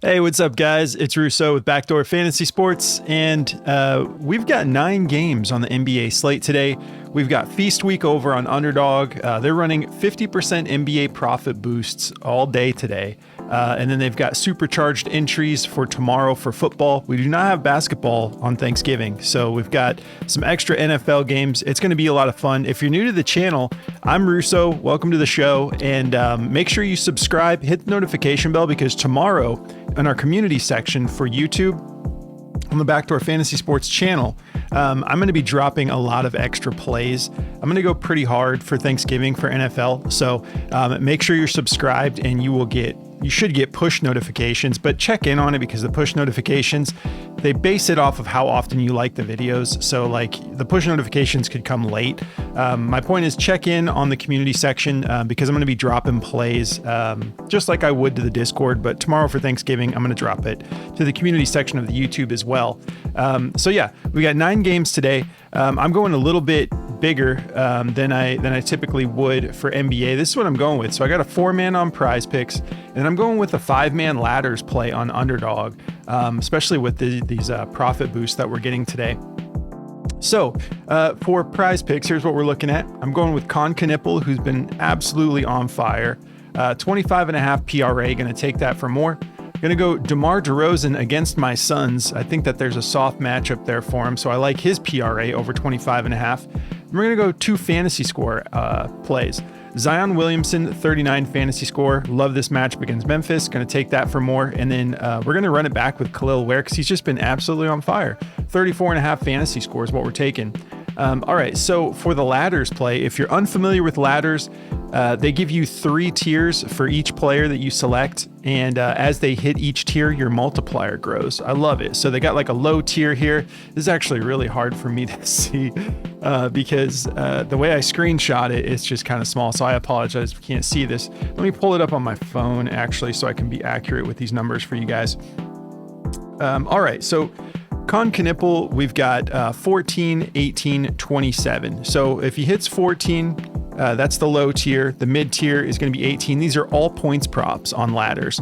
Hey, what's up, guys? It's Russo with Backdoor Fantasy Sports, and we've got 9 games on the NBA slate today. We've got Feast Week over on Underdog. They're running 50% NBA profit boosts all day today. And then they've got supercharged entries for tomorrow for football. We do not have basketball on Thanksgiving, so we've got some extra NFL games. It's going to be a lot of fun. If you're new to the channel, I'm Russo. Welcome to the show, and make sure you subscribe, hit the notification bell, because tomorrow in our community section for YouTube on the Backdoor Fantasy Sports channel, I'm going to be dropping a lot of extra plays. I'm going to go pretty hard for Thanksgiving for NFL. So make sure you're subscribed, and you should get push notifications, but check in on it, because the push notifications, they base it off of how often you like the videos. So like the push notifications could come late. My point is, check in on the community section because I'm going to be dropping plays just like I would to the Discord, but tomorrow for Thanksgiving, I'm going to drop it to the community section of the YouTube as well. So yeah, we got 9 games today. I'm going a little bit bigger than I typically would for NBA. This is what I'm going with. So I got a 4-man on PrizePicks, and I'm going with a 5-man ladders play on Underdog, especially with these profit boosts that we're getting today. So for PrizePicks, here's what we're looking at. I'm going with Kon Knuppel, who's been absolutely on fire. 25.5 PRA, going to take that for more. Going to go DeMar DeRozan against my Suns. I think that there's a soft matchup there for him, so I like his PRA over 25.5. We're going to go 2 fantasy score plays. Zion Williamson, 39 fantasy score. Love this matchup against Memphis. Going to take that for more. And then we're going to run it back with Kel'el Ware, because he's just been absolutely on fire. 34.5 fantasy score is what we're taking. All right, so for the ladders play, if you're unfamiliar with ladders, they give you 3 tiers for each player that you select, and as they hit each tier, your multiplier grows. I love it. So they got like a low tier here. This is actually really hard for me to see because the way I screenshot it, it's just kind of small, so I apologize if you can't see this. Let me pull it up on my phone, actually, so I can be accurate with these numbers for you guys. All right, so Kon Knuppel, we've got 14, 18, 27. So if he hits 14, that's the low tier. The mid tier is going to be 18. These are all points props on ladders.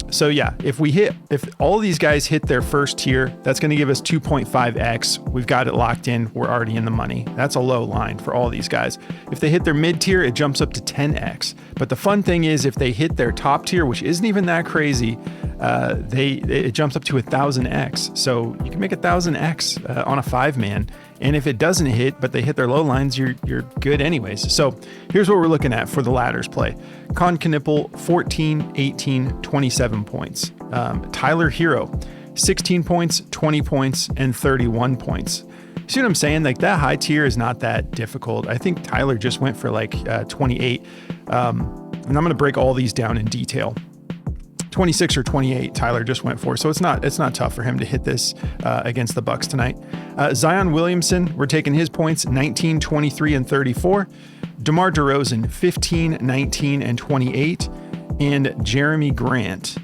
So yeah, if all these guys hit their first tier, that's going to give us 2.5x. We've got it locked in. We're already in the money. That's a low line for all these guys. If they hit their mid tier, it jumps up to 10x. But the fun thing is, if they hit their top tier, which isn't even that crazy, it jumps up to 1,000x. So you can make 1,000x on a 5-man. And if it doesn't hit, but they hit their low lines, you're good anyways. So here's what we're looking at for the ladders play. Kon Knuppel, 14, 18, 27 points. Tyler Herro, 16 points, 20 points, and 31 points. See what I'm saying? Like, that high tier is not that difficult. I think Tyler just went for like 28. And I'm going to break all these down in detail. 26 or 28 Tyler just went for, so it's not tough for him to hit this against the Bucks tonight. Zion Williamson, we're taking his points, 19, 23, and 34. DeMar DeRozan, 15, 19, and 28. And Jerami Grant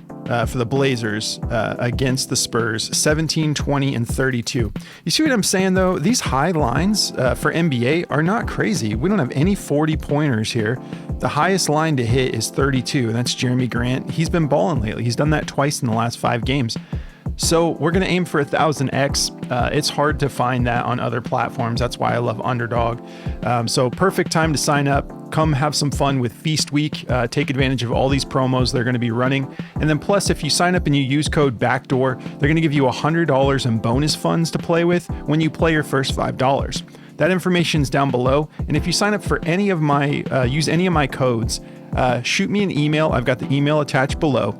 for the Blazers against the Spurs, 17, 20, and 32. You see what I'm saying, though? These high lines for NBA are not crazy. We don't have any 40-pointers here. The highest line to hit is 32, and that's Jerami Grant. He's been balling lately. He's done that twice in the last 5 games. So we're going to aim for 1,000x. It's hard to find that on other platforms. That's why I love Underdog. So perfect time to sign up. Come have some fun with Feast Week. Take advantage of all these promos they're going to be running. And then plus, if you sign up and you use code BACKDOOR, they're going to give you $100 in bonus funds to play with when you play your first $5. That information's down below. And if you sign up for any of my, use any of my codes, shoot me an email. I've got the email attached below.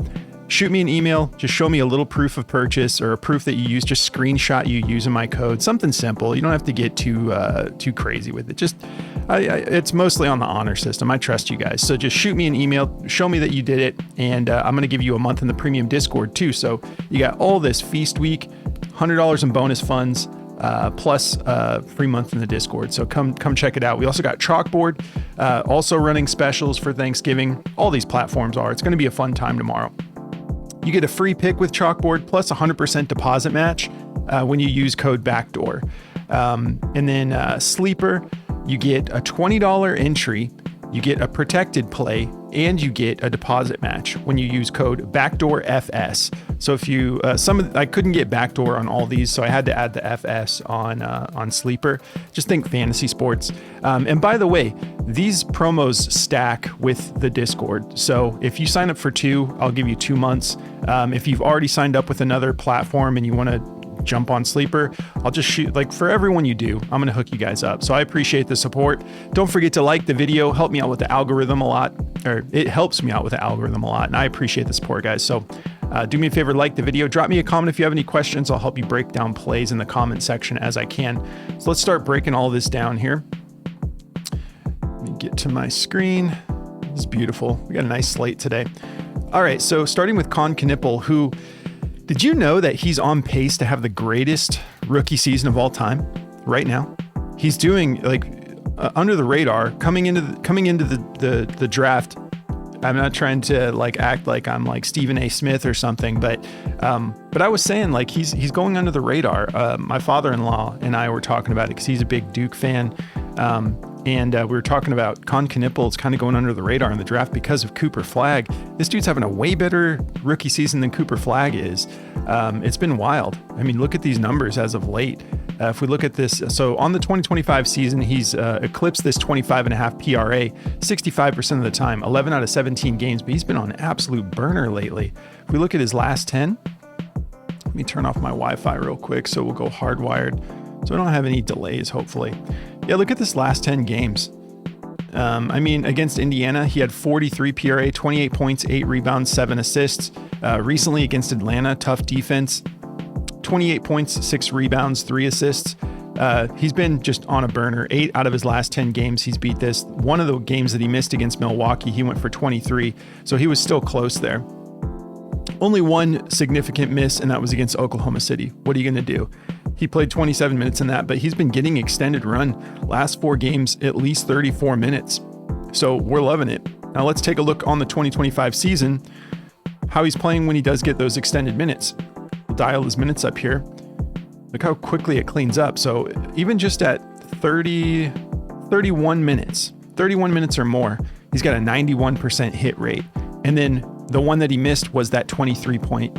Shoot me an email, just show me a little proof of purchase or a proof that you use, just screenshot you using my code, something simple. You don't have to get too crazy with it. Just, it's mostly on the honor system. I trust you guys. So just shoot me an email, show me that you did it, and I'm going to give you a month in the premium Discord too. So you got all this Feast Week, $100 in bonus funds, plus free month in the Discord. So come check it out. We also got Chalkboard, also running specials for Thanksgiving. All these platforms are. It's going to be a fun time tomorrow. You get a free pick with Chalkboard plus 100% deposit match when you use code BACKDOOR. And then Sleeper, you get a $20 entry. You get a protected play and you get a deposit match when you use code BACKDOORFS. So if you, I couldn't get Backdoor on all these, so I had to add the FS on Sleeper. Just think fantasy sports. And by the way, these promos stack with the Discord. So if you sign up for 2, I'll give you 2 months. If you've already signed up with another platform and you want to jump on Sleeper, I'll just shoot, like, for everyone you do, I'm going to hook you guys up. So I appreciate the support. Don't forget to like the video, help me out with the algorithm a lot, or it helps me out with the algorithm a lot. And I appreciate the support, guys. So do me a favor, like the video, drop me a comment if you have any questions. I'll help you break down plays in the comment section as I can. So let's start breaking all this down here. Let me get to my screen. This is beautiful. We got a nice slate today. All right. So starting with Kon Knuppel, who, did you know that he's on pace to have the greatest rookie season of all time right now? He's doing like under the radar coming into the draft. I'm not trying to like act like I'm like Stephen A. Smith or something, but I was saying like he's going under the radar. My father-in-law and I were talking about it because he's a big Duke fan. And we were talking about Kon Knuppel. It's kind of going under the radar in the draft because of Cooper Flagg. This dude's having a way better rookie season than Cooper Flagg is. It's been wild. I mean, look at these numbers as of late. If we look at this, so on the 2025 season, he's eclipsed this 25.5 PRA 65% of the time, 11 out of 17 games, but he's been on an absolute burner lately. If we look at his last 10, let me turn off my Wi-Fi real quick so we'll go hardwired. So I don't have any delays, hopefully. Yeah, look at this last 10 games. I mean, against Indiana, he had 43 PRA, 28 points, 8 rebounds, 7 assists. Recently against Atlanta, tough defense, 28 points, 6 rebounds, 3 assists. He's been just on a burner. 8 out of his last 10 games, he's beat this. One of the games that he missed against Milwaukee, he went for 23. So he was still close there. Only one significant miss, and that was against Oklahoma City. What are you going to do? He played 27 minutes in that, but he's been getting extended run. Last 4 games, at least 34 minutes. So we're loving it. Now let's take a look on the 2025 season, how he's playing when he does get those extended minutes. We'll dial his minutes up here. Look how quickly it cleans up. So even just at 31 minutes or more, he's got a 91% hit rate. And then the one that he missed was that 23 point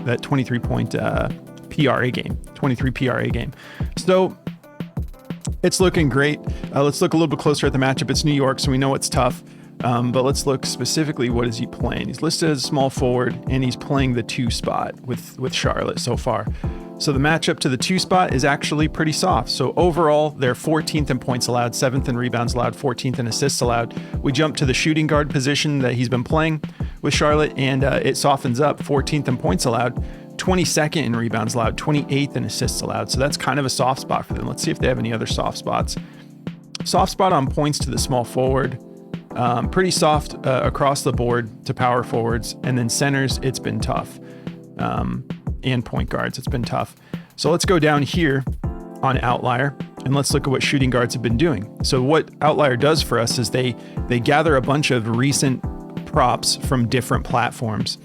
PRA game, 23 PRA game. So it's looking great. Let's look a little bit closer at the matchup. It's New York, so we know it's tough. But let's look specifically, what is he playing? He's listed as a small forward, and he's playing the 2 spot with Charlotte so far. So the matchup to the 2 spot is actually pretty soft. So overall, they're 14th in points allowed, 7th in rebounds allowed, 14th in assists allowed. We jump to the shooting guard position that he's been playing with Charlotte, and it softens up. 14th in points allowed, 22nd in rebounds allowed, 28th in assists allowed. So that's kind of a soft spot for them. Let's see if they have any other soft spots. Soft spot on points to the small forward. Pretty soft across the board to power forwards. And then centers, it's been tough. And point guards, it's been tough. So let's go down here on Outlier and let's look at what shooting guards have been doing. So what Outlier does for us is they gather a bunch of recent props from different platforms,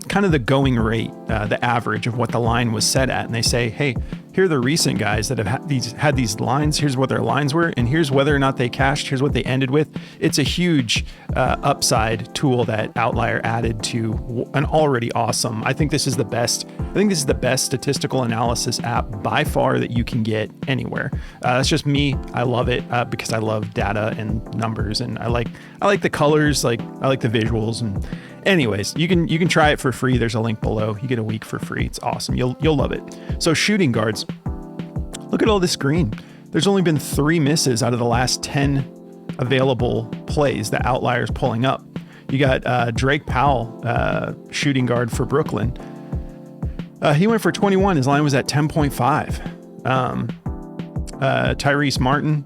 kind of the going rate, the average of what the line was set at. And they say, hey, here are the recent guys that have had these lines. Here's what their lines were, and here's whether or not they cashed. Here's what they ended with. It's a huge upside tool that Outlier added to an already awesome. I think this is the best statistical analysis app by far that you can get anywhere. That's just me. I love it because I love data and numbers, and I like the colors. I like the visuals. And anyways, you can try it for free. There's a link below. You get a week for free. It's awesome. You'll love it. So shooting guards. Look at all this green. There's only been 3 misses out of the last 10 available plays that Outlier's pulling up. You got Drake Powell, shooting guard for Brooklyn. He went for 21. His line was at 10.5. Tyrese Martin,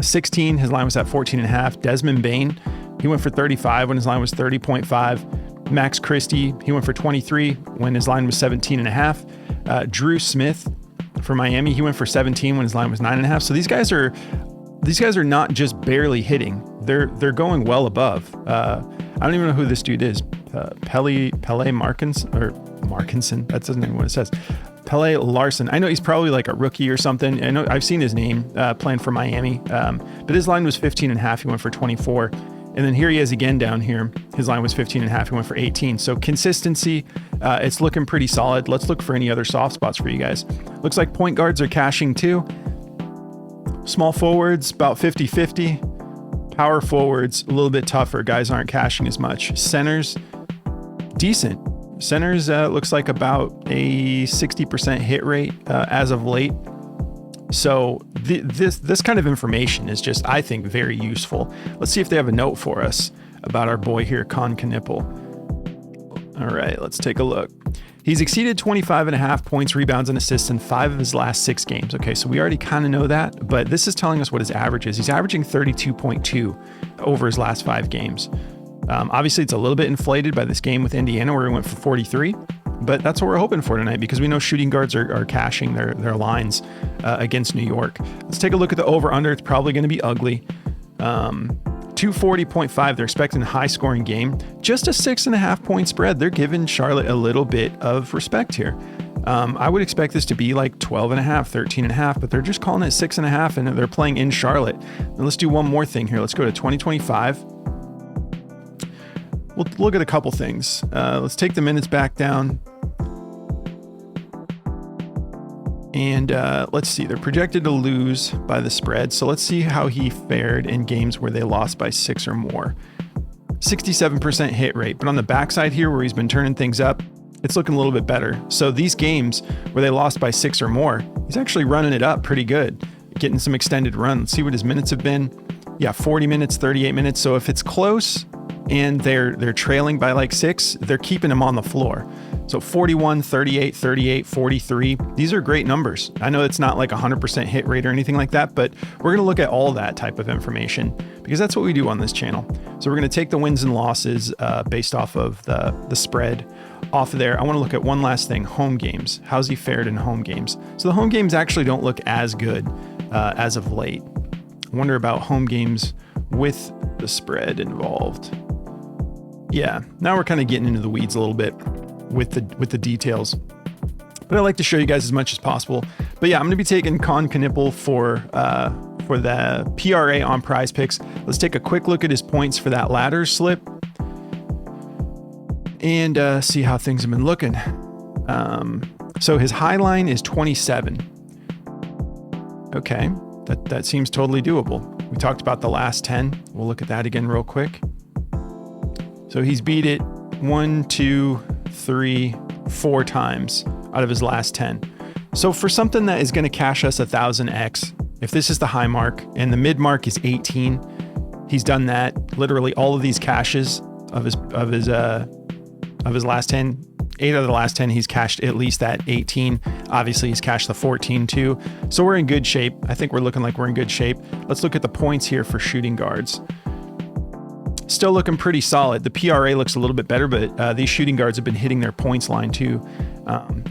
16. His line was at 14.5. Desmond Bane, he went for 35 when his line was 30.5. Max Christie, he went for 23 when his line was 17.5. Drew Smith for Miami, he went for 17 when his line was 9.5. So these guys are not just barely hitting; they're going well above. I don't even know who this dude is. Pele Markinson. That doesn't even what it says. Pele Larson. I know he's probably like a rookie or something. I know I've seen his name playing for Miami. But his line was 15.5. He went for 24. And then here he is again down here. His line was 15.5. He went for 18. So consistency, it's looking pretty solid. Let's look for any other soft spots for you guys. Looks like point guards are cashing too. Small forwards, about 50-50. Power forwards, a little bit tougher. Guys aren't cashing as much. Centers, decent. Centers looks like about a 60% hit rate as of late. So this kind of information is just, I think, very useful. Let's see if they have a note for us about our boy here, Kon Knuppel. All right, let's take a look. He's exceeded 25.5 points, rebounds, and assists in 5 of his last 6 games. Okay, so we already kind of know that, but this is telling us what his average is. He's averaging 32.2 over his last 5 games. Obviously, it's a little bit inflated by this game with Indiana where he went for 43. But that's what we're hoping for tonight because we know shooting guards are cashing their lines against New York. Let's take a look at the over-under. It's probably going to be ugly. 240.5. They're expecting a high-scoring game. Just a 6.5 point spread. They're giving Charlotte a little bit of respect here. I would expect this to be like 12.5, 13.5, but they're just calling it 6.5, and they're playing in Charlotte. And let's do one more thing here. Let's go to 2025. We'll look at a couple things. Let's take the minutes back down. And let's see, they're projected to lose by the spread. So let's see how he fared in games where they lost by 6 or more. 67% hit rate. But on the backside here where he's been turning things up, it's looking a little bit better. So these games where they lost by 6 or more, he's actually running it up pretty good, getting some extended run. Let's see what his minutes have been. Yeah, 40 minutes, 38 minutes. So if it's close and they're trailing by like 6, they're keeping him on the floor. So 41, 38, 38, 43. These are great numbers. I know it's not like 100% hit rate or anything like that, but we're going to look at all that type of information because that's what we do on this channel. So we're going to take the wins and losses based off of the spread off of there. I want to look at one last thing, home games. How's he fared in home games? So the home games actually don't look as good as of late. I wonder about home games with the spread involved. Yeah, now we're kind of getting into the weeds a little bit with the details, but I like to show you guys as much as possible. But yeah, I'm going to be taking Kon Knuppel for the PRA on PrizePicks. Let's take a quick look at his points for that ladder slip and see how things have been looking. So his high line is 27. Okay, that seems totally doable. We talked about the last 10. We'll look at that again real quick. So he's beat it 1, 2, 3, 4 times out of his last 10. So for something that is going to cash us 1000x, if this is the high mark and the mid mark is 18, he's done that. Literally all of these cashes of his last 10, 8 out of the last 10, he's cashed at least that 18. Obviously, he's cashed the 14 too. So we're in good shape. I think we're looking like we're in good shape. Let's look at the points here for shooting guards. Still looking pretty solid. The PRA looks a little bit better, but these shooting guards have been hitting their points line too.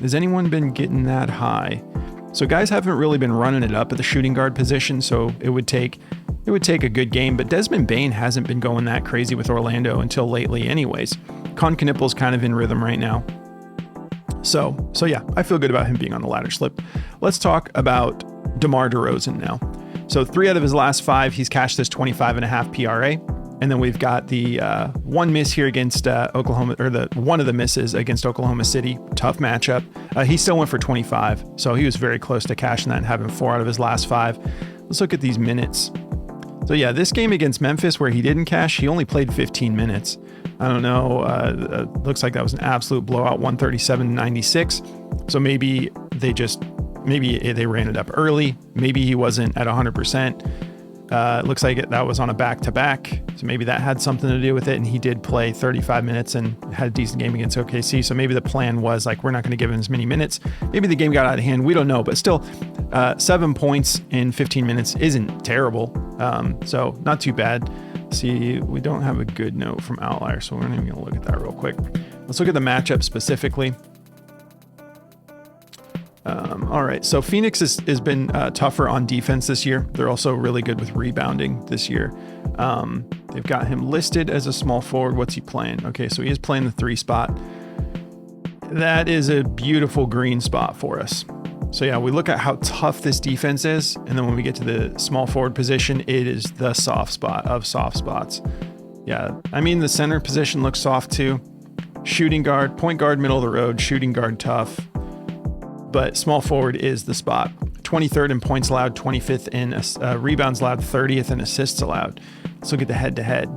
Has anyone been getting that high? So guys haven't really been running it up at the shooting guard position, so it would take a good game, but Desmond Bane hasn't been going that crazy with Orlando until lately anyways. Kon Knuppel's kind of in rhythm right now. So yeah, I feel good about him being on the ladder slip. Let's talk about DeMar DeRozan now. So 3 out of his last 5, he's cashed this 25.5 PRA. And then we've got the one miss here against Oklahoma, or one of the misses against Oklahoma City. Tough matchup. He still went for 25. So he was very close to cashing that and having 4 out of his last 5. Let's look at these minutes. So yeah, this game against Memphis where he didn't cash, he only played 15 minutes. I don't know. Looks like that was an absolute blowout, 137-96. So maybe they ran it up early. Maybe he wasn't at 100%. It looks like that was on a back-to-back, so maybe that had something to do with it, and he did play 35 minutes and had a decent game against OKC, so maybe the plan was like, we're not going to give him as many minutes. Maybe the game got out of hand, we don't know, but still, 7 points in 15 minutes isn't terrible, so not too bad. See, we don't have a good note from Outlier, so we're not even going to look at that real quick. Let's look at the matchup specifically. All right, so Phoenix has been tougher on defense this year. They're also really good with rebounding this year. They've got him listed as a small forward. What's he playing? Okay, so he is playing the 3 spot. That is a beautiful green spot for us. So yeah, we look at how tough this defense is, and then when we get to the small forward position, it is the soft spot of soft spots. Yeah, I mean, the center position looks soft too. Shooting guard, point guard, middle of the road, shooting guard tough. But small forward is the spot. 23rd in points allowed, 25th in rebounds allowed, 30th in assists allowed. Let's look at the head-to-head.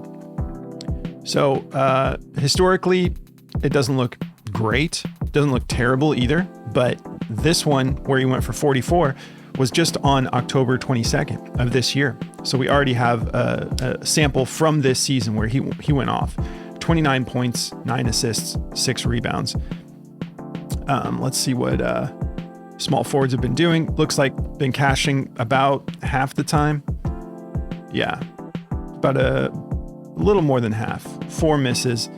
So historically, it doesn't look great. Doesn't look terrible either. But this one, where he went for 44, was just on October 22nd of this year. So we already have a sample from this season where he went off. 29 points, 9 assists, 6 rebounds. Let's see what small forwards have been doing. Looks like been cashing about half the time. Yeah, about a little more than half. 4 misses.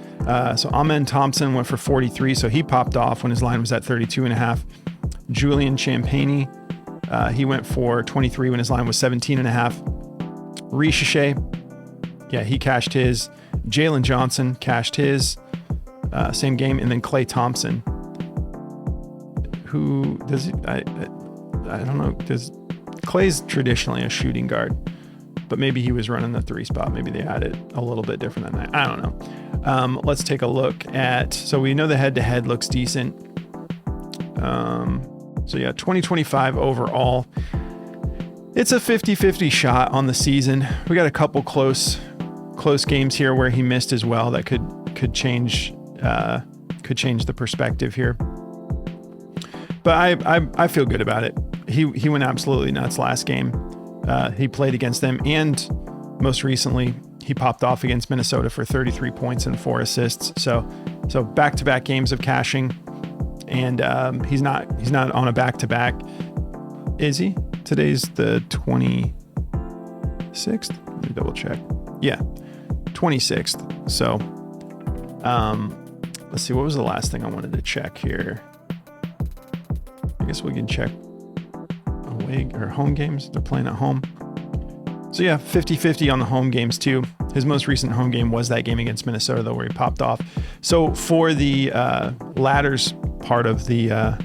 So Amen Thompson went for 43, so he popped off when his line was at 32.5. Julian Champagny, he went for 23 when his line was 17.5. Richeche, yeah, he cashed his. Jalen Johnson cashed his. Same game. And then Klay Thompson, who does I don't know. Klay's traditionally a shooting guard, but maybe he was running the 3 spot. Maybe they had it a little bit different than that. I don't know. Let's take a look at, so we know the head-to-head looks decent. So yeah, 2025 overall, it's a 50-50 shot on the season. We got a couple close games here where he missed as well. That could change the perspective here. But I feel good about it. He went absolutely nuts last game. He played against them, and most recently he popped off against Minnesota for 33 points and 4 assists. So back-to-back games of cashing, and he's not on a back-to-back, is he? Today's the 26th. Let me double check. Yeah, 26th. So let's see. What was the last thing I wanted to check here? I guess we can check away or home games. They're playing at home. So yeah, 50-50 on the home games too. His most recent home game was that game against Minnesota, though, where he popped off. So for the ladders part of the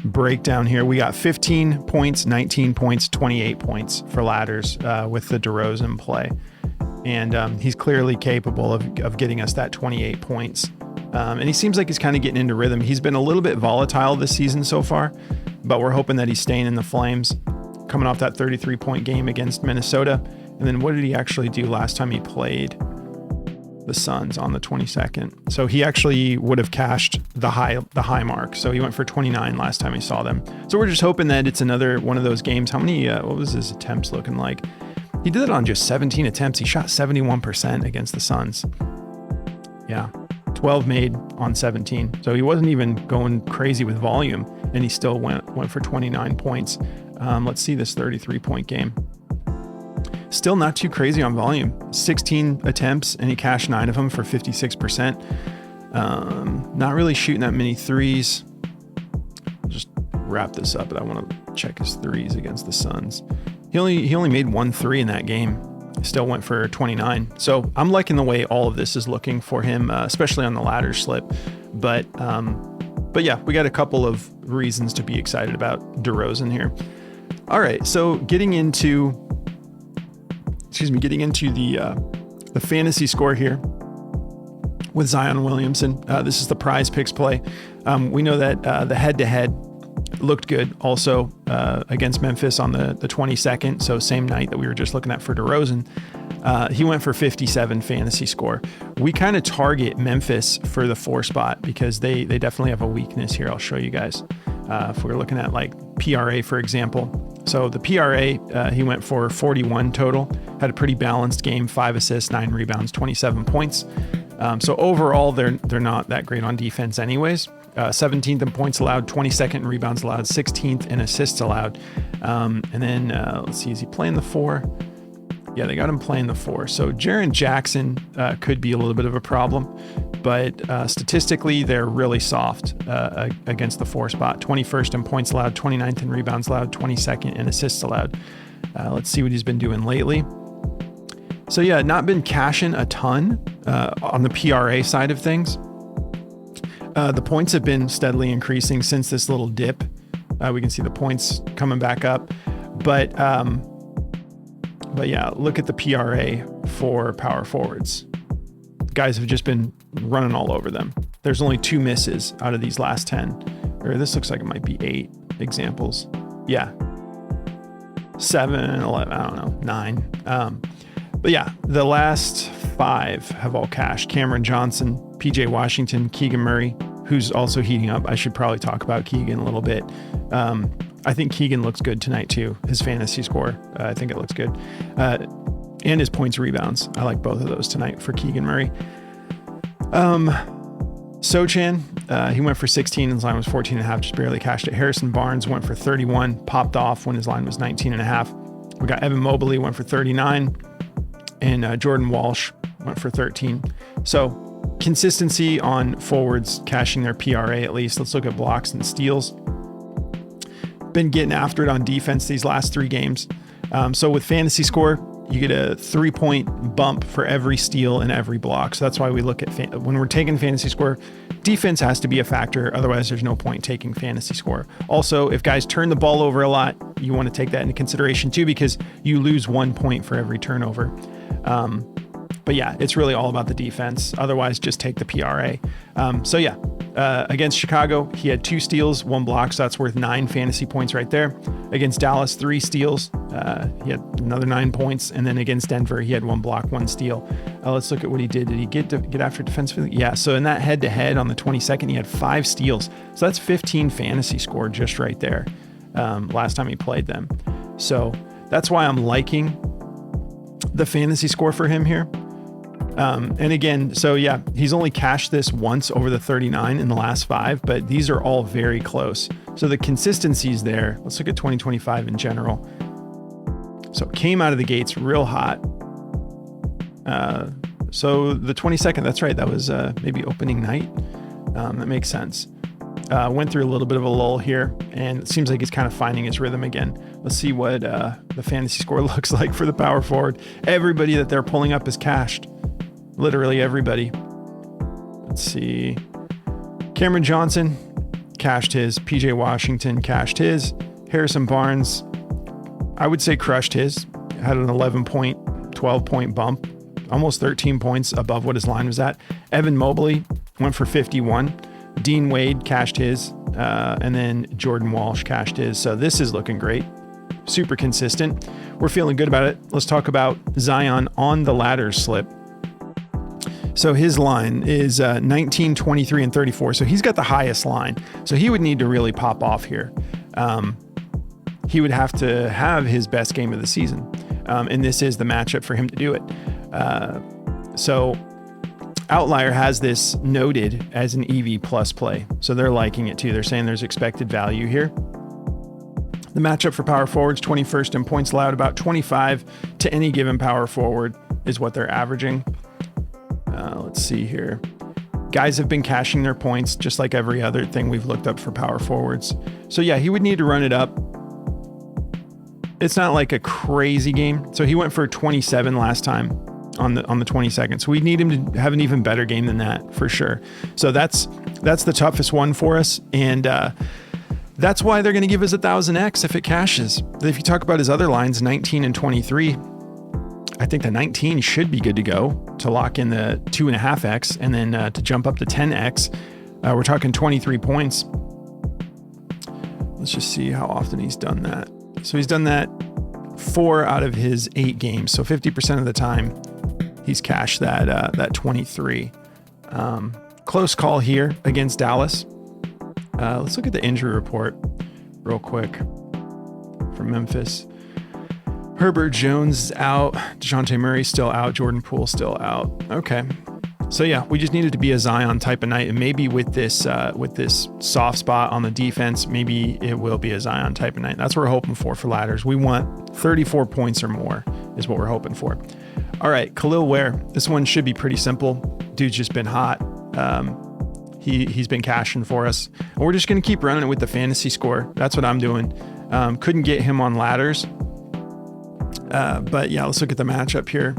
breakdown here, we got 15 points, 19 points, 28 points for ladders with the DeRozan play. And he's clearly capable of getting us that 28 points. And he seems like he's kind of getting into rhythm. He's been a little bit volatile this season so far, but we're hoping that he's staying in the flames, coming off that 33-point game against Minnesota. And then what did he actually do last time he played the Suns on the 22nd? So he actually would have cashed the high mark. So he went for 29 last time he saw them. So we're just hoping that it's another one of those games. How many, what was his attempts looking like? He did it on just 17 attempts. He shot 71% against the Suns. Yeah, 12 made on 17. So he wasn't even going crazy with volume, and he still went for 29 points. Let's see this 33-point game. Still not too crazy on volume. 16 attempts, and he cashed 9 of them for 56%. Not really shooting that many threes. I'll just wrap this up, but I want to check his threes against the Suns. He only made 1 3 in that game. Still went for 29. So I'm liking the way all of this is looking for him, especially on the ladder slip. But yeah, we got a couple of reasons to be excited about DeRozan here. All right, so getting into the fantasy score here with Zion Williamson. This is the PrizePicks play. We know that the head-to-head looked good also against Memphis on the 22nd, so same night that we were just looking at for DeRozan. He went for 57 fantasy score. We kind of target Memphis for the 4 spot because they definitely have a weakness here. I'll show you guys. If we're looking at like PRA, for example. So the PRA, he went for 41 total, had a pretty balanced game, 5 assists, 9 rebounds, 27 points. So overall, they're not that great on defense anyways. 17th in points allowed, 22nd in rebounds allowed, 16th in assists allowed. And then let's see, is he playing the 4? Yeah, they got him playing the 4. So Jaren Jackson could be a little bit of a problem, but statistically, they're really soft against the 4 spot. 21st in points allowed, 29th in rebounds allowed, 22nd in assists allowed. Let's see what he's been doing lately. So yeah, not been cashing a ton on the PRA side of things. The points have been steadily increasing since this little dip. We can see the points coming back up, but yeah, look at the PRA for power forwards. guys have just been running all over them. There's only 2 misses out of these last 10. Or this looks like it might be 8 examples. Yeah. 7, 11, I don't know, 9. But yeah, the last 5 have all cashed. Cameron Johnson, PJ Washington, Keegan Murray, who's also heating up. I should probably talk about Keegan a little bit. I think Keegan looks good tonight too. His fantasy score, I think it looks good. And his points rebounds. I like both of those tonight for Keegan Murray. Sochan, he went for 16 and his line was 14.5, just barely cashed it. Harrison Barnes went for 31, popped off when his line was 19.5. We got Evan Mobley went for 39 and Jordan Walsh went for 13. So consistency on forwards cashing their PRA at least. Let's look at blocks and steals. Been getting after it on defense these last 3 games. So with fantasy score, you get a 3-point bump for every steal and every block. So that's why we look at when we're taking fantasy score, defense has to be a factor. Otherwise, there's no point taking fantasy score. Also, if guys turn the ball over a lot, you want to take that into consideration too, because you lose 1 point for every turnover. But yeah, it's really all about the defense. Otherwise, just take the PRA. So yeah, against Chicago, he had 2 steals, 1 block. So that's worth 9 fantasy points right there. Against Dallas, 3 steals. He had another 9 points. And then against Denver, he had 1 block, 1 steal. Let's look at what he did. Did he get after defensively? Yeah. So in that head-to-head on the 22nd, he had 5 steals. So that's 15 fantasy score just right there. Last time he played them. So that's why I'm liking the fantasy score for him here. And again, so yeah, he's only cashed this once over the 39 in the last 5, but these are all very close. So the consistency is there. Let's look at 2025 in general. So it came out of the gates real hot. So the 22nd, that's right. That was maybe opening night. That makes sense. Went through a little bit of a lull here, and it seems like he's kind of finding his rhythm again. Let's see what the fantasy score looks like for the power forward. Everybody that they're pulling up is cashed. Literally everybody. Let's see. Cameron Johnson cashed his. PJ Washington cashed his. Harrison Barnes, I would say crushed his. Had an 11-point, 12-point bump. Almost 13 points above what his line was at. Evan Mobley went for 51. Dean Wade cashed his. And then Jordan Walsh cashed his. So this is looking great. Super consistent. We're feeling good about it. Let's talk about Zion on the ladder slip. So his line is 19, 23, and 34. So he's got the highest line. So he would need to really pop off here. He would have to have his best game of the season. And this is the matchup for him to do it. So Outlier has this noted as an EV plus play. So they're liking it too. They're saying there's expected value here. The matchup for power forwards, 21st in points allowed, about 25 to any given power forward is what they're averaging. Let's see here. Guys have been cashing their points just like every other thing we've looked up for power forwards. So yeah, he would need to run it up. It's not like a crazy game. So he went for 27 last time on the 22nd. So we need him to have an even better game than that for sure. So that's the toughest one for us. And that's why they're going to give us 1,000x if it cashes. If you talk about his other lines, 19 and 23, I think the 19 should be good to go to lock in the 2.5x and then to jump up to 10x. We're talking 23 points. Let's just see how often he's done that. So he's done that 4 out of his 8 games. So 50% of the time he's cashed that 23. Close call here against Dallas. Let's look at the injury report real quick from Memphis. Herbert Jones is out. DeJounte Murray still out. Jordan Poole still out. Okay. So yeah, we just needed to be a Zion type of night. And maybe with this soft spot on the defense, maybe it will be a Zion type of night. That's what we're hoping for ladders. We want 34 points or more is what we're hoping for. All right. Kel'el Ware. This one should be pretty simple. Dude's just been hot. He's been cashing for us. And we're just going to keep running it with the fantasy score. That's what I'm doing. Couldn't get him on ladders. But yeah, let's look at the matchup here.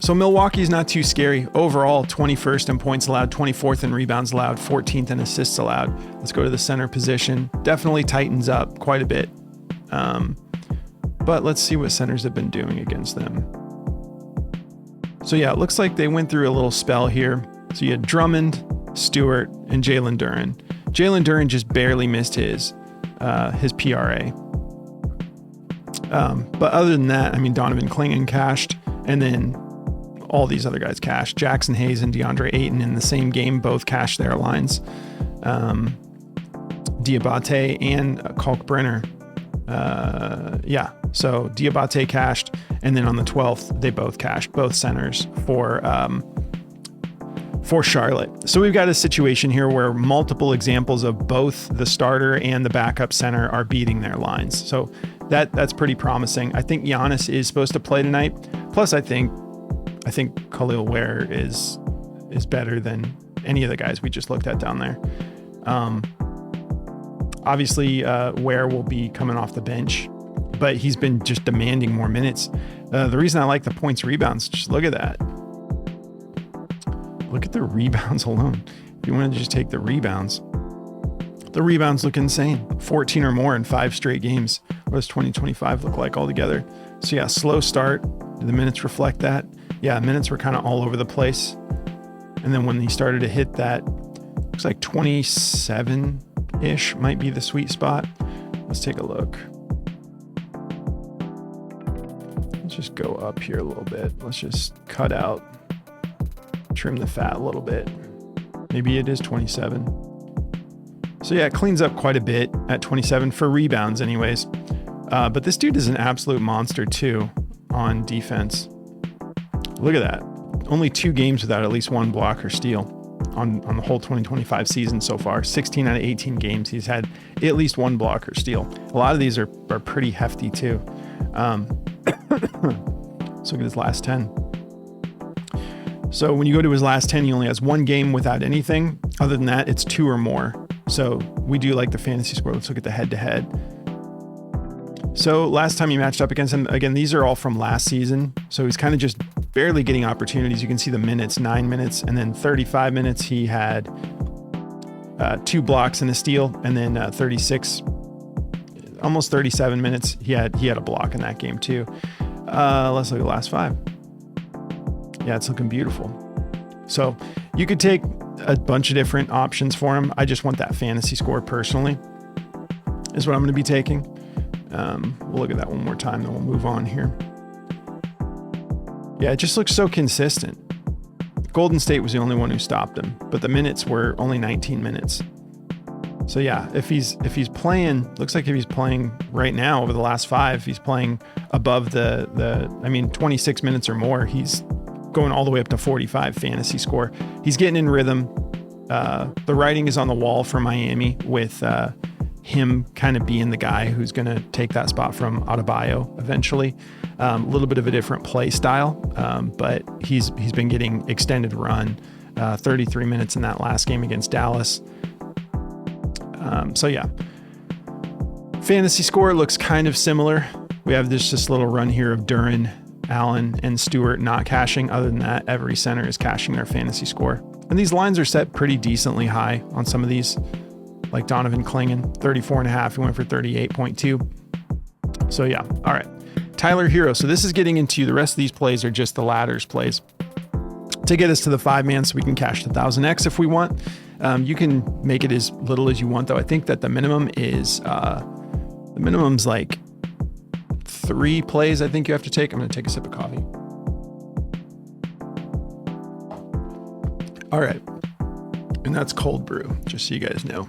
So Milwaukee's not too scary. Overall, 21st in points allowed, 24th in rebounds allowed, 14th in assists allowed. Let's go to the center position. Definitely tightens up quite a bit. But let's see what centers have been doing against them. So yeah, it looks like they went through a little spell here. So you had Drummond, Stewart, and Jalen Duren. Jalen Duren just barely missed his PRA. But other than that, I mean, Donovan Clingan cashed, and then all these other guys cashed. Jackson Hayes and DeAndre Ayton in the same game both cashed their lines. Diabate and Kalkbrenner. So Diabate cashed, and then on the 12th, they both cashed, both centers for Charlotte. So we've got a situation here where multiple examples of both the starter and the backup center are beating their lines. So that's pretty promising. I think Giannis is supposed to play tonight. Plus, I think Kel'el Ware is better than any of the guys we just looked at down there. Obviously, Ware will be coming off the bench, but he's been just demanding more minutes. The reason I like the points rebounds, just look at that. Look at the rebounds alone. If you want to just take the rebounds look insane. 14 or more in 5 straight games. What does 2025 look like altogether? So yeah, slow start. Do the minutes reflect that? Yeah, minutes were kind of all over the place. And then when he started to hit that, looks like 27-ish might be the sweet spot. Let's take a look. Let's just go up here a little bit. Let's just cut out, trim the fat a little bit. Maybe it is 27. So yeah, it cleans up quite a bit at 27 for rebounds anyways. But this dude is an absolute monster too on defense. Look at that. Only 2 games without at least 1 block or steal on the whole 2025 season so far. 16 out of 18 games, he's had at least 1 block or steal. A lot of these are pretty hefty too. Let's look at his last 10. So when you go to his last 10, he only has 1 game without anything. Other than that, it's 2 or more. So we do like the fantasy score. Let's look at the head-to-head. So last time you matched up against him, again, these are all from last season. So he's kind of just barely getting opportunities. You can see the minutes, 9 minutes, and then 35 minutes. He had 2 blocks and a steal, and then 36, almost 37 minutes. He had a block in that game too. Let's look at the last 5. Yeah, it's looking beautiful. So you could take a bunch of different options for him. I just want that fantasy score personally is what I'm going to be taking. We'll look at that one more time, then we'll move on here. Yeah, it just looks so consistent. Golden State was the only one who stopped him, but the minutes were only 19 minutes. So yeah, if he's playing, looks like if he's playing right now over the last 5, he's playing above the 26 minutes or more. He's going all the way up to 45 fantasy score. He's getting in rhythm. The writing is on the wall for Miami with him kind of being the guy who's going to take that spot from Adebayo eventually. A little bit of a different play style, but he's been getting extended run, 33 minutes in that last game against Dallas. So yeah, fantasy score looks kind of similar. We have this little run here of Duren, Allen, and Stewart not cashing. Other than that, every center is cashing their fantasy score. And these lines are set pretty decently high on some of these, like Donovan Clingan, 34.5. He went for 38.2. So yeah, all right. Tyler Herro. So this is getting into the rest of these plays are just the ladders plays to get us to the 5-man so we can cash the 1000X if we want. You can make it as little as you want though. I think that the minimum is, like 3 plays I think you have to take. I'm going to take a sip of coffee. All right. And that's cold brew, just so you guys know.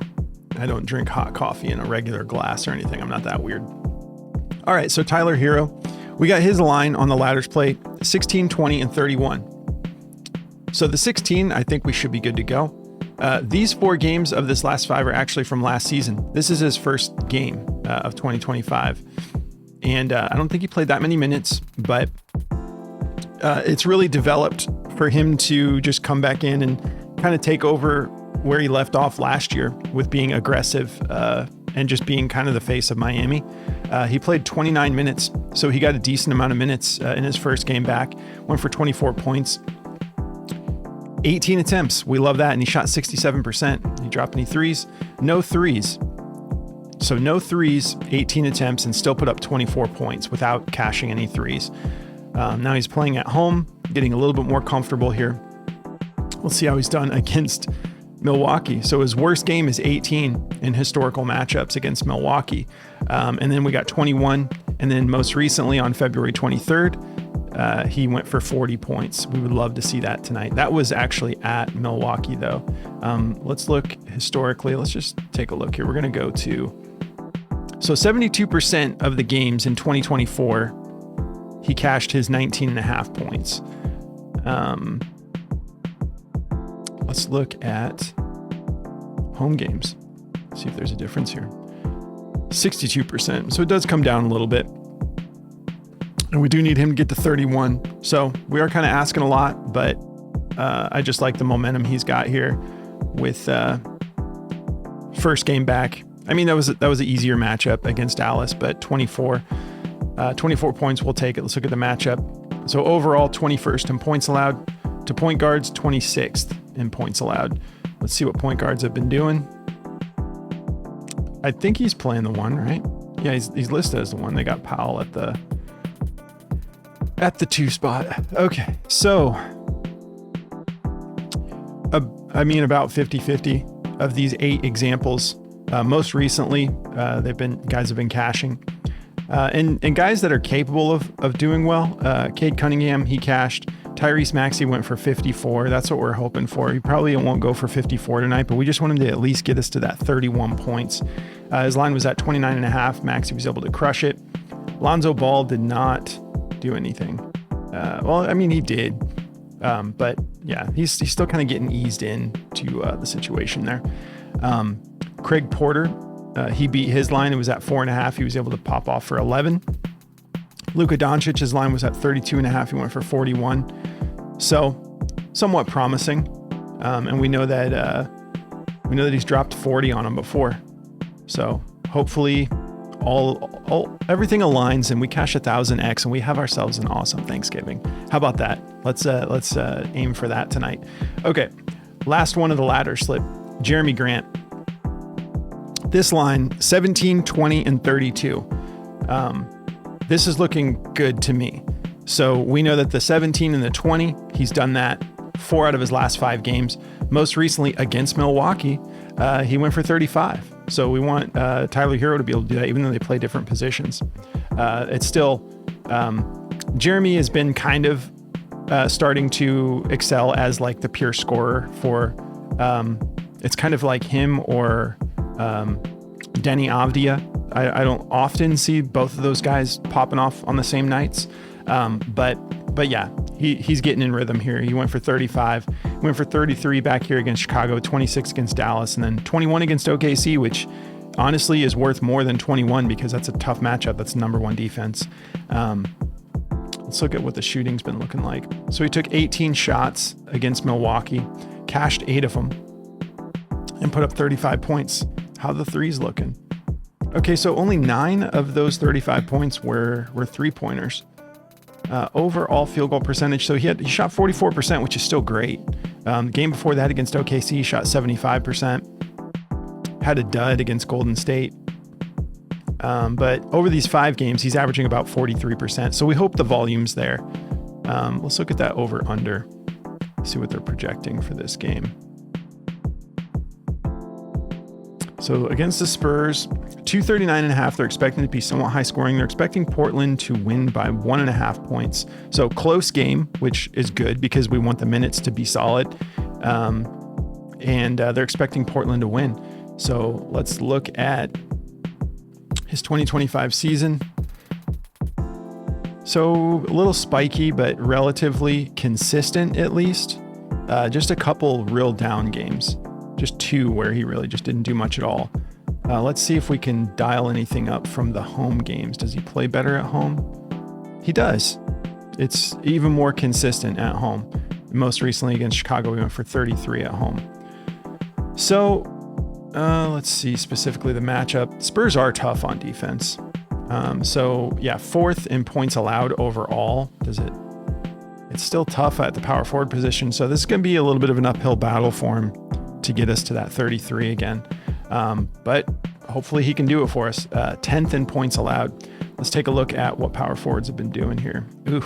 I don't drink hot coffee in a regular glass or anything. I'm not that weird. All right. So Tyler Herro, we got his line on the ladders plate, 16, 20, and 31. So the 16, I think we should be good to go. These 4 games of this last 5 are actually from last season. This is his first game of 2025. And I don't think he played that many minutes, but it's really developed for him to just come back in and kind of take over where he left off last year with being aggressive and just being kind of the face of Miami. He played 29 minutes, so he got a decent amount of minutes in his first game back, went for 24 points. 18 attempts. We love that. And he shot 67%. He dropped any threes? No threes. So no threes, 18 attempts, and still put up 24 points without cashing any threes. Now he's playing at home. getting a little bit more comfortable here. We'll see how he's done against Milwaukee. So his worst game is 18 in historical matchups against Milwaukee. And then we got 21. And then most recently on February 23rd, he went for 40 points. We would love to see that tonight. That was actually at Milwaukee though. Let's look historically. Let's just take a look here. We're going to go to, so 72% of the games in 2024, he cashed his 19.5 points. Let's look at home games. See if there's a difference here. 62%. So it does come down a little bit. And we do need him to get to 31. So we are kind of asking a lot, but I just like the momentum he's got here with first game back. I mean, that was an easier matchup against Dallas, but 24 points, we'll take it. Let's look at the matchup. So overall, 21st in points allowed to point guards, 26th in points allowed. Let's see what point guards have been doing. I think he's playing the one, right? Yeah, he's listed as the one. They got Powell at the 2 spot. Okay, so about 50-50 of these 8 examples. Most recently, guys have been cashing. And guys that are capable of doing well. Cade Cunningham, he cashed. Tyrese Maxey went for 54. That's what we're hoping for. He probably won't go for 54 tonight, but we just want him to at least get us to that 31 points. His line was at 29.5. Maxey was able to crush it. Lonzo Ball did not do anything. Well, I mean, he did. But yeah, he's still kind of getting eased in to the situation there. Craig Porter, he beat his line. It was at 4.5. He was able to pop off for 11. Luka Doncic's line was at 32.5. He went for 41. So somewhat promising. And we know that he's dropped 40 on him before. So hopefully everything aligns and we cash 1,000x and we have ourselves an awesome Thanksgiving. How about that? Let's aim for that tonight. Okay. Last one of the ladder slip, Jerami Grant. This line, 17, 20, and 32. This is looking good to me. So we know that the 17 and the 20, he's done that 4 out of his last 5 games. Most recently against Milwaukee, he went for 35. So we want Tyler Herro to be able to do that, even though they play different positions. It's still, Jerami has been kind of starting to excel as like the pure scorer for, it's kind of like him or Denny Avdia. I don't often see both of those guys popping off on the same nights. But yeah, he's getting in rhythm here. He went for 35, went for 33 back here against Chicago, 26 against Dallas, and then 21 against OKC, which honestly is worth more than 21 because that's a tough matchup. That's number 1 defense. Let's look at what the shooting's been looking like. So he took 18 shots against Milwaukee, cashed 8 of them, and put up 35 points. How the threes looking? Okay, so only 9 of those 35 points were 3-pointers. Overall field goal percentage, so he shot 44%, which is still great. The game before that against OKC, he shot 75%. Had a dud against Golden State. But over these 5 games, he's averaging about 43%. So we hope the volume's there. Let's look at that over-under. See what they're projecting for this game. So against the Spurs, 239.5, they're expecting to be somewhat high scoring. They're expecting Portland to win by 1.5 points. So close game, which is good because we want the minutes to be solid. And they're expecting Portland to win. So let's look at his 2025 season. So a little spiky, but relatively consistent at least. Just a couple real down games. Just 2 where he really just didn't do much at all. Let's see if we can dial anything up from the home games. Does he play better at home? He does. It's even more consistent at home. Most recently against Chicago, we went for 33 at home. So let's see specifically the matchup. Spurs are tough on defense. So yeah, 4th in points allowed overall. It's still tough at the power forward position. So this is going to be a little bit of an uphill battle for him to get us to that 33 again. But hopefully he can do it for us. 10th in points allowed. Let's take a look at what power forwards have been doing here. Ooh,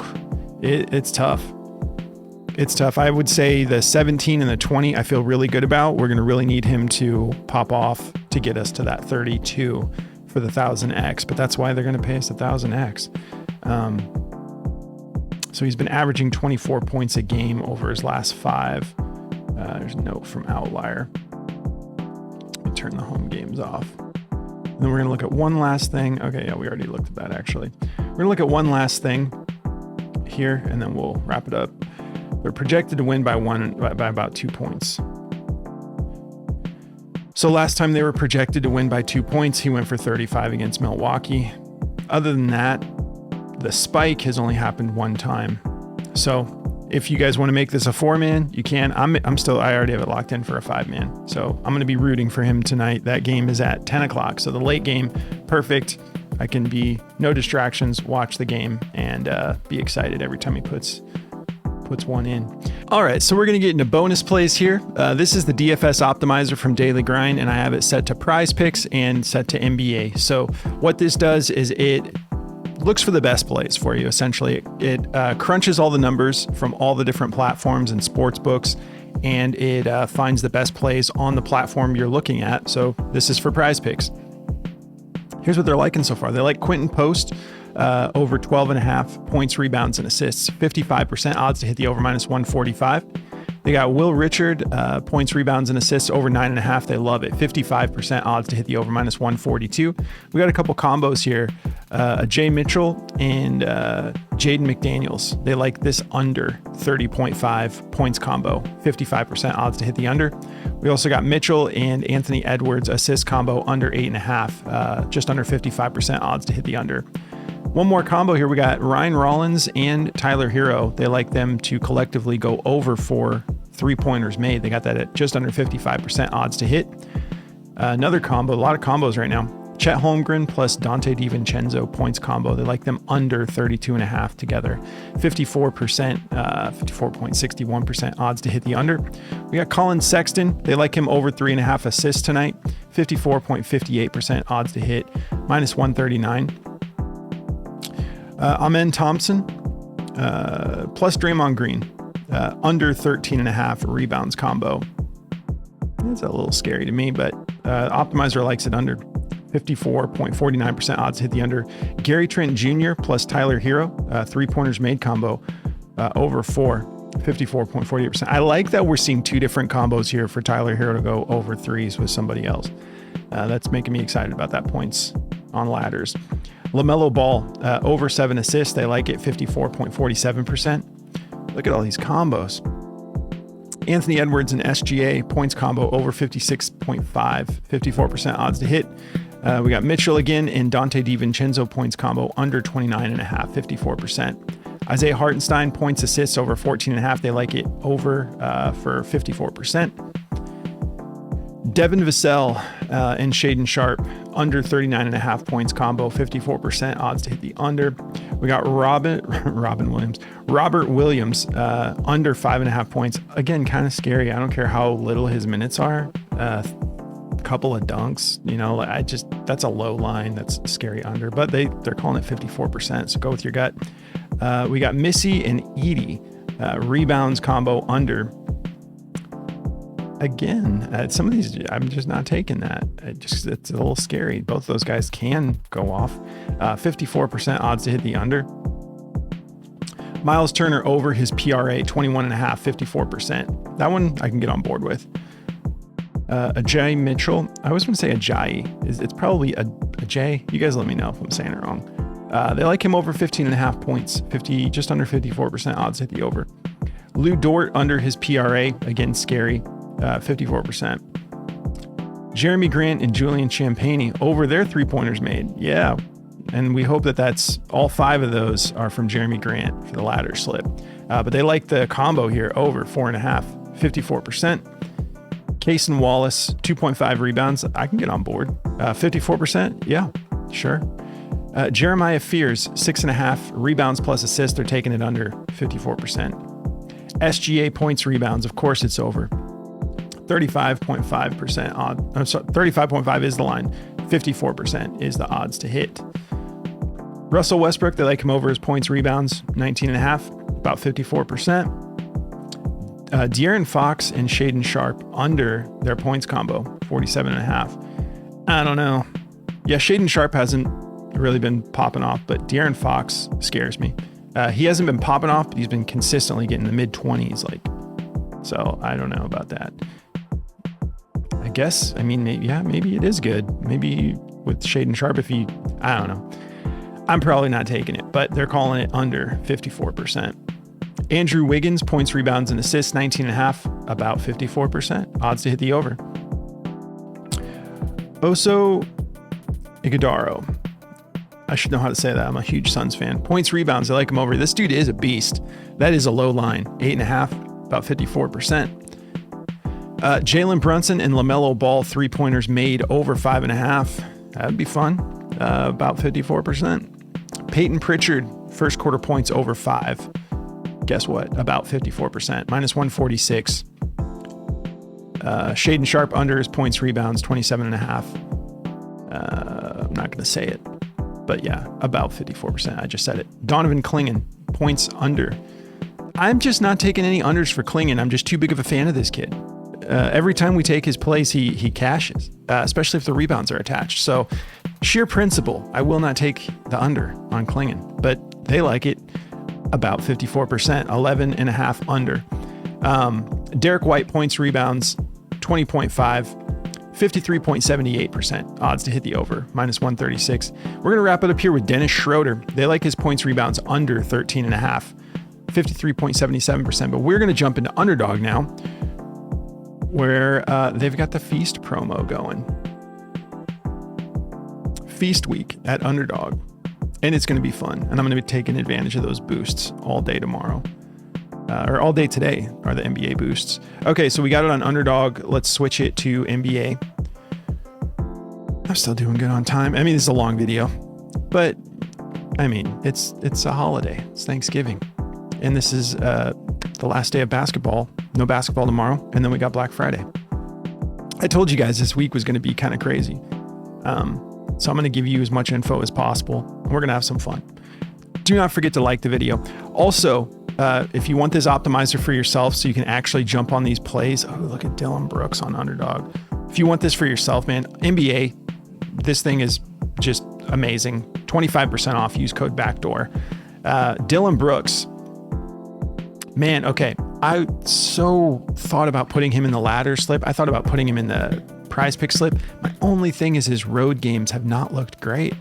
it's tough. It's tough. I would say the 17 and the 20 I feel really good about. We're going to really need him to pop off to get us to that 32 for the 1000X, but that's why they're going to pay us 1000X. So he's been averaging 24 points a game over his last 5. There's a note from Outlier. Let me turn the home games off. And then we're going to look at one last thing. Okay, yeah, we already looked at that actually. We're going to look at one last thing here, and then we'll wrap it up. They're projected to win by about 2 points. So last time they were projected to win by 2 points, he went for 35 against Milwaukee. Other than that, the spike has only happened one time. So if you guys want to make this a 4-man, you can. I already have it locked in for a 5-man. So I'm going to be rooting for him tonight. That game is at 10 o'clock. So the late game, perfect. I can be no distractions, watch the game, and be excited every time he puts one in. All right, so we're going to get into bonus plays here. This is the DFS optimizer from Daily Grind, and I have it set to PrizePicks and set to NBA. So what this does is it looks for the best plays for you. Essentially, it crunches all the numbers from all the different platforms and sports books, and it finds the best plays on the platform you're looking at. So this is for PrizePicks. Here's what they're liking so far. They like Quentin Post over 12.5 points, rebounds, and assists. 55% odds to hit the over -145. They got Will Richard, points, rebounds, and assists over 9.5. They love it. 55% odds to hit the over -142. We got a couple combos here. Jay Mitchell and Jaden McDaniels. They like this under 30.5 points combo. 55% odds to hit the under. We also got Mitchell and Anthony Edwards assist combo under 8.5. Just under 55% odds to hit the under. One more combo here. We got Ryan Rollins and Tyler Herro. They like them to collectively go over for 3-pointers made. They got that at just under 55% odds to hit. Another combo, a lot of combos right now. Chet Holmgren plus Dante DiVincenzo points combo. They like them under 32.5 together. 54%, 54.61% odds to hit the under. We got Colin Sexton. They like him over 3.5 assists tonight. 54.58% odds to hit, -139. Amen Thompson plus Draymond Green, under 13.5 rebounds combo. It's a little scary to me, but Optimizer likes it under. 54.49% odds to hit the under. Gary Trent Jr. plus Tyler Herro, 3-pointers made combo, over 4. 54.48%. I like that we're seeing 2 different combos here for Tyler Herro to go over 3s with somebody else. That's making me excited about that points on ladders. LaMelo Ball, over 7 assists. They like it, 54.47%. Look at all these combos. Anthony Edwards and SGA points combo over 56.5, 54% odds to hit. We got Mitchell again and Dante DiVincenzo points combo under 29.5, 54%. Isaiah Hartenstein points assists over 14.5. They like it over for 54%. Devin Vassell and Shaden Sharp under 39.5 points combo, 54% odds to hit the under. We got Robert Williams under 5.5 points. Again, kind of scary. I don't care how little his minutes are. Couple of dunks, that's a low line. That's scary under, but they're calling it 54%. So go with your gut. We got Missy and Edie rebounds combo under. Again, some of these, I'm just not taking that. It's a little scary. Both of those guys can go off. 54% odds to hit the under. Miles Turner over his PRA, 21.5, 54%. That one I can get on board with. Ajay Mitchell. I always want to say Ajayi. It's probably a J. You guys let me know if I'm saying it wrong. They like him over 15.5 points, just under 54% odds to hit the over. Lou Dort under his PRA, again scary, 54%. Jerami Grant and Julian Champagnie over their 3-pointers made. Yeah, and we hope that that's all 5 of those are from Jerami Grant for the ladder slip. But they like the combo here over 4.5, 54%. Cason Wallace, 2.5 rebounds. I can get on board. 54%. Yeah, sure. Jeremiah Fears, 6.5 rebounds plus assists. They're taking it under 54%. SGA points, rebounds. Of course it's over. 35.5% odd. I'm sorry, 35.5 is the line. 54% is the odds to hit. Russell Westbrook, they like him over his points, rebounds, 19.5, about 54%. De'Aaron Fox and Shaden Sharp under their points combo, 47.5. I don't know. Yeah, Shaden Sharp hasn't really been popping off, but De'Aaron Fox scares me. He hasn't been popping off, but he's been consistently getting the mid-20s. So I don't know about that. I guess, maybe it is good. Maybe with Shaden Sharp, I don't know. I'm probably not taking it, but they're calling it under 54%. Andrew Wiggins, points, rebounds, and assists, 19.5, about 54%. Odds to hit the over. Oso Ighodaro. I should know how to say that. I'm a huge Suns fan. Points, rebounds, I like him over. This dude is a beast. That is a low line. 8.5, about 54%. Jalen Brunson and LaMelo Ball, 3-pointers made over 5.5. That'd be fun. About 54%. Peyton Pritchard, first quarter points over 5. Guess what? About 54%. Minus 146. Shaden Sharp under his points, rebounds, 27.5. I'm not going to say it, but yeah, about 54%. I just said it. Donovan Clingan, points under. I'm just not taking any unders for Clingan. I'm just too big of a fan of this kid. Every time we take his plays, he cashes, especially if the rebounds are attached. So sheer principle, I will not take the under on Clingan, but they like it. About 54%, 11.5 under. Derek White, points, rebounds, 20.5, 53.78%. Odds to hit the over, minus 136. We're going to wrap it up here with Dennis Schroeder. They like his points, rebounds under 13.5, 53.77%. But we're going to jump into Underdog now, where they've got the Feast promo going. Feast week at Underdog. And it's going to be fun. And I'm going to be taking advantage of those boosts all day tomorrow. Or all day today are the NBA boosts. Okay, so we got it on Underdog. Let's switch it to NBA. I'm still doing good on time. This is a long video. But, it's a holiday. It's Thanksgiving. And this is the last day of basketball. No basketball tomorrow. And then we got Black Friday. I told you guys this week was going to be kind of crazy. So I'm going to give you as much info as possible. And we're going to have some fun. Do not forget to like the video. Also, if you want this optimizer for yourself so you can actually jump on these plays. Oh, look at Dylan Brooks on Underdog. If you want this for yourself, man, NBA, this thing is just amazing. 25% off. Use code BACKDOOR. Dylan Brooks. Man, okay. I so thought about putting him in the ladder slip. I thought about putting him in the PrizePicks slip. My only thing is his road games have not looked great.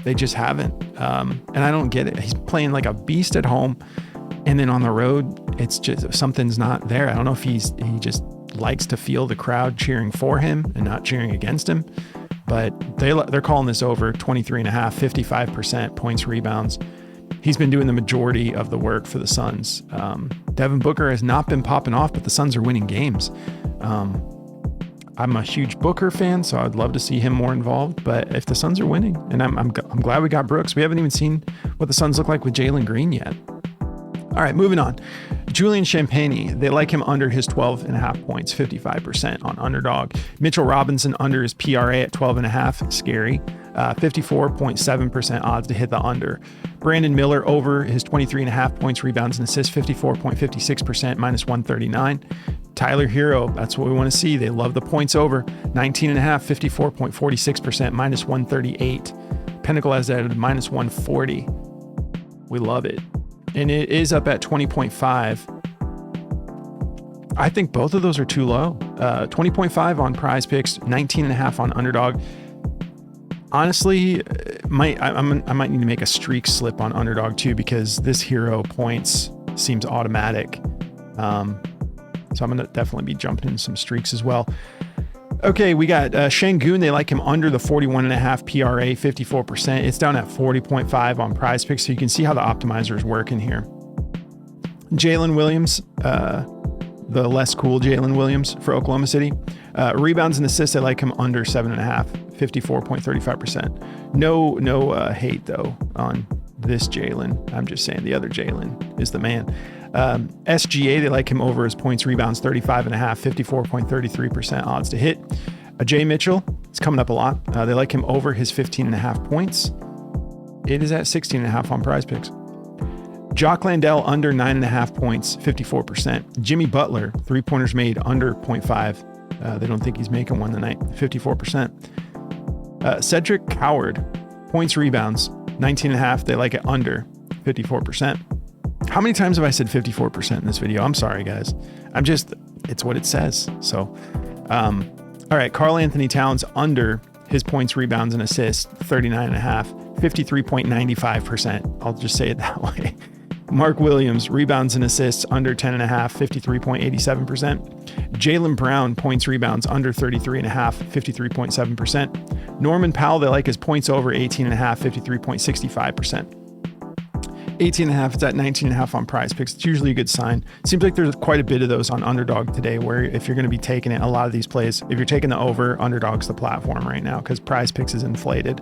They just haven't. And I don't get it. He's playing like a beast at home. And then on the road, it's just something's not there. I don't know if he just likes to feel the crowd cheering for him and not cheering against him. But they're calling this over 23.5, 55% points, rebounds. He's been doing the majority of the work for the Suns. Devin Booker has not been popping off, but the Suns are winning games. I'm a huge Booker fan, so I'd love to see him more involved. But if the Suns are winning, and I'm glad we got Brooks. We haven't even seen what the Suns look like with Jalen Green yet. All right, moving on. Julian Champagnie, they like him under his 12.5 points, 55% on Underdog. Mitchell Robinson under his PRA at 12.5, scary. 54.7% odds to hit the under. Brandon Miller over his 23.5 points, rebounds, and assists, 54.56%, minus 139. Tyler Herro, that's what we want to see. They love the points over. 19.5, 54.46%, minus 138. Pinnacle has that at minus 140. We love it. And it is up at 20.5. I think both of those are too low. 20.5 on PrizePicks, 19.5 on Underdog. Honestly, I might need to make a streak slip on Underdog too, because this Herro points seems automatic. So I'm going to definitely be jumping in some streaks as well. Okay, we got Şengün. They like him under the 41.5 PRA, 54%. It's down at 40.5 on PrizePicks, so you can see how the optimizer is working here. Jalen Williams, the less cool Jalen Williams for Oklahoma City. Rebounds and assists, they like him under 7.5, 54.35%. No hate, though, on this Jalen. I'm just saying the other Jalen is the man. SGA, they like him over his points, rebounds, 35.5, 54.33% odds to hit. Jay Mitchell, it's coming up a lot. They like him over his 15.5 points. It is at 16.5 on PrizePicks. Jock Landale under 9.5 points, 54%. Jimmy Butler, 3-pointers made under 0.5. They don't think he's making one tonight, 54%. Cedric Coward, points, rebounds, 19.5. They like it under, 54%. How many times have I said 54% in this video? I'm sorry, guys. It's what it says. So, all right. Karl Anthony Towns under his points, rebounds, and assists, 39.5, 53.95%. I'll just say it that way. Mark Williams, rebounds and assists under 10.5, 53.87%. Jaylen Brown, points, rebounds under 33.5, 53.7%. Norman Powell, they like his points over 18.5, 53.65%. 18.5, it's at 19.5 on PrizePicks. It's usually a good sign. Seems like there's quite a bit of those on Underdog today, where if you're going to be taking it, a lot of these plays, if you're taking the over, Underdog's the platform right now because PrizePicks is inflated.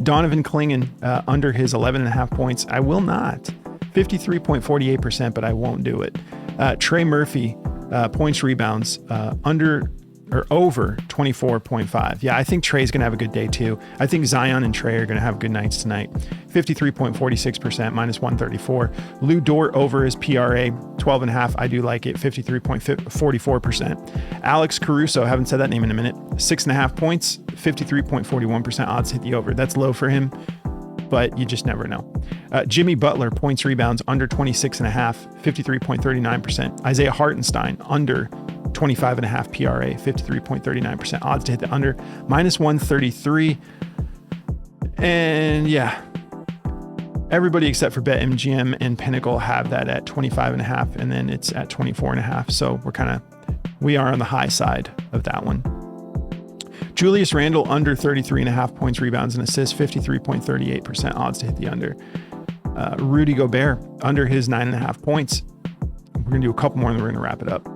Donovan Clingan, under his 11.5 points. I will not. 53.48%, but I won't do it. Trey Murphy, points, rebounds, under or over 24.5. Yeah, I think Trey's going to have a good day too. I think Zion and Trey are going to have good nights tonight. 53.46%, minus 134. Lou Dort over his PRA, 12.5. I do like it, 53.44%. Alex Caruso, haven't said that name in a minute. 6.5 points, 53.41% odds to hit the over. That's low for him, but you just never know. Jimmy Butler, points, rebounds, under 26.5, 53.39%. Isaiah Hartenstein, under 25.5 PRA, 53.39% odds to hit the under, minus 133. And yeah, everybody except for BetMGM and Pinnacle have that at 25.5, and then it's at 24.5. So we are on the high side of that one. Julius Randle, under 33.5 points, rebounds, and assists, 53.38% odds to hit the under. Rudy Gobert, under his 9.5 points. We're going to do a couple more and then we're going to wrap it up.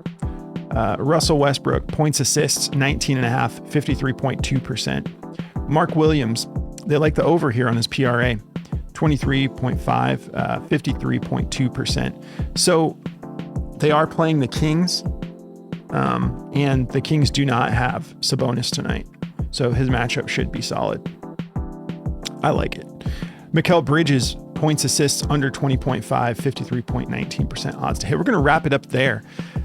Russell Westbrook, points, assists, 19.5, 53.2%. Mark Williams, they like the over here on his PRA, 23.5, 53.2%. So they are playing the Kings, and the Kings do not have Sabonis tonight. So his matchup should be solid. I like it. Mikal Bridges, points, assists, under 20.5, 53.19% odds to hit. We're going to wrap it up there.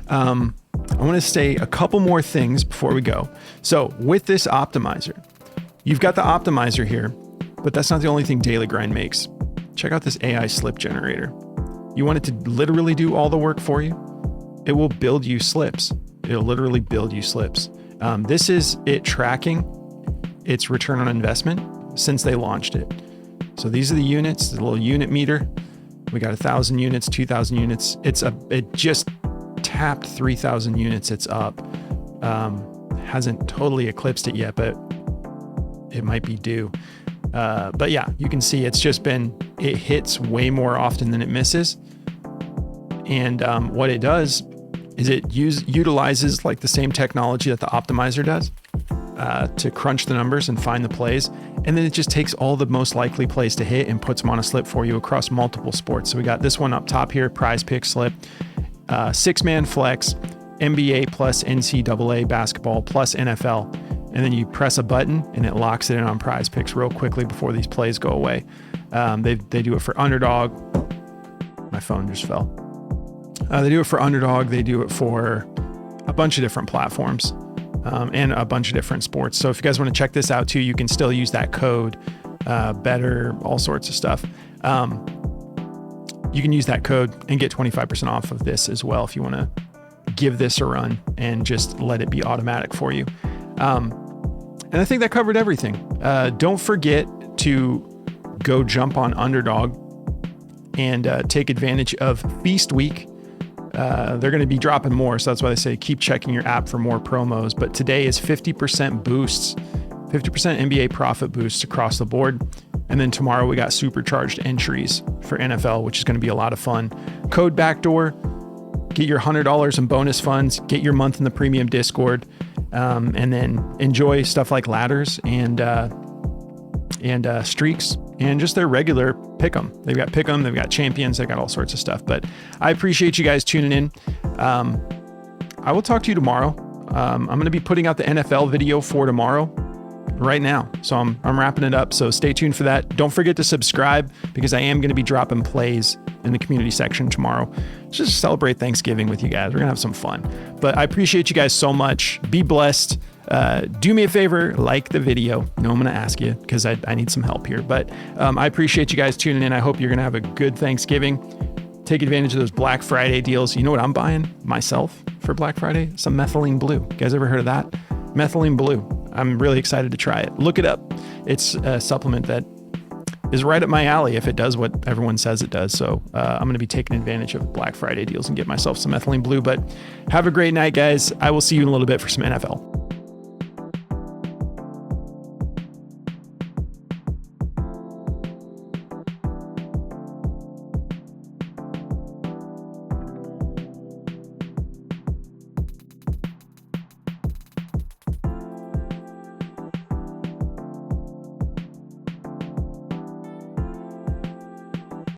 I want to say a couple more things before we go. So with this optimizer, you've got the optimizer here, but that's not the only thing Daily Grind makes. Check out this AI slip generator. You want it to literally do all the work for you? It will build you slips. It'll literally build you slips. This is it tracking its return on investment since they launched it. So these are the units, the little unit meter. We got 1,000 units, 2,000 units. It just tapped 3,000 units. It's up. Hasn't totally eclipsed it yet, but it might be due. But yeah, you can see it hits way more often than it misses. And what it does is it utilizes like the same technology that the optimizer does to crunch the numbers and find the plays. And then it just takes all the most likely plays to hit and puts them on a slip for you across multiple sports. So we got this one up top here, PrizePicks slip, 6-man flex, NBA plus NCAA basketball plus NFL. And then you press a button and it locks it in on PrizePicks real quickly before these plays go away. They do it for Underdog. My phone just fell. They do it for Underdog. They do it for a bunch of different platforms and a bunch of different sports. So if you guys want to check this out too, you can still use that code, better, all sorts of stuff. You can use that code and get 25% off of this as well if you want to give this a run and just let it be automatic for you. And I think that covered everything. Don't forget to go jump on Underdog and take advantage of Feast Week. They're going to be dropping more, so that's why they say keep checking your app for more promos. But today is 50% boosts, 50% NBA profit boosts across the board. And then tomorrow we got supercharged entries for NFL, which is going to be a lot of fun. Code Backdoor, get your $100 in bonus funds, get your month in the premium Discord, and then enjoy stuff like ladders and streaks and just their regular pick'em. They've got pick'em, they've got champions, they've got all sorts of stuff. But I appreciate you guys tuning in. I will talk to you tomorrow. I'm going to be putting out the NFL video for tomorrow. right now. So I'm wrapping it up. So stay tuned for that. Don't forget to subscribe because I am going to be dropping plays in the community section tomorrow. Just celebrate Thanksgiving with you guys. We're gonna have some fun. But I appreciate you guys so much. Be blessed. Do me a favor, like the video. No, I'm gonna ask you because I need some help here. But I appreciate you guys tuning in. I hope you're gonna have a good Thanksgiving. Take advantage of those Black Friday deals. You know what I'm buying myself for Black Friday? Some methylene blue. You guys ever heard of that? Methylene blue. I'm really excited to try it. Look it up. It's a supplement that is right up my alley if it does what everyone says it does. So I'm going to be taking advantage of Black Friday deals and get myself some methylene blue. But have a great night, guys. I will see you in a little bit for some NFL.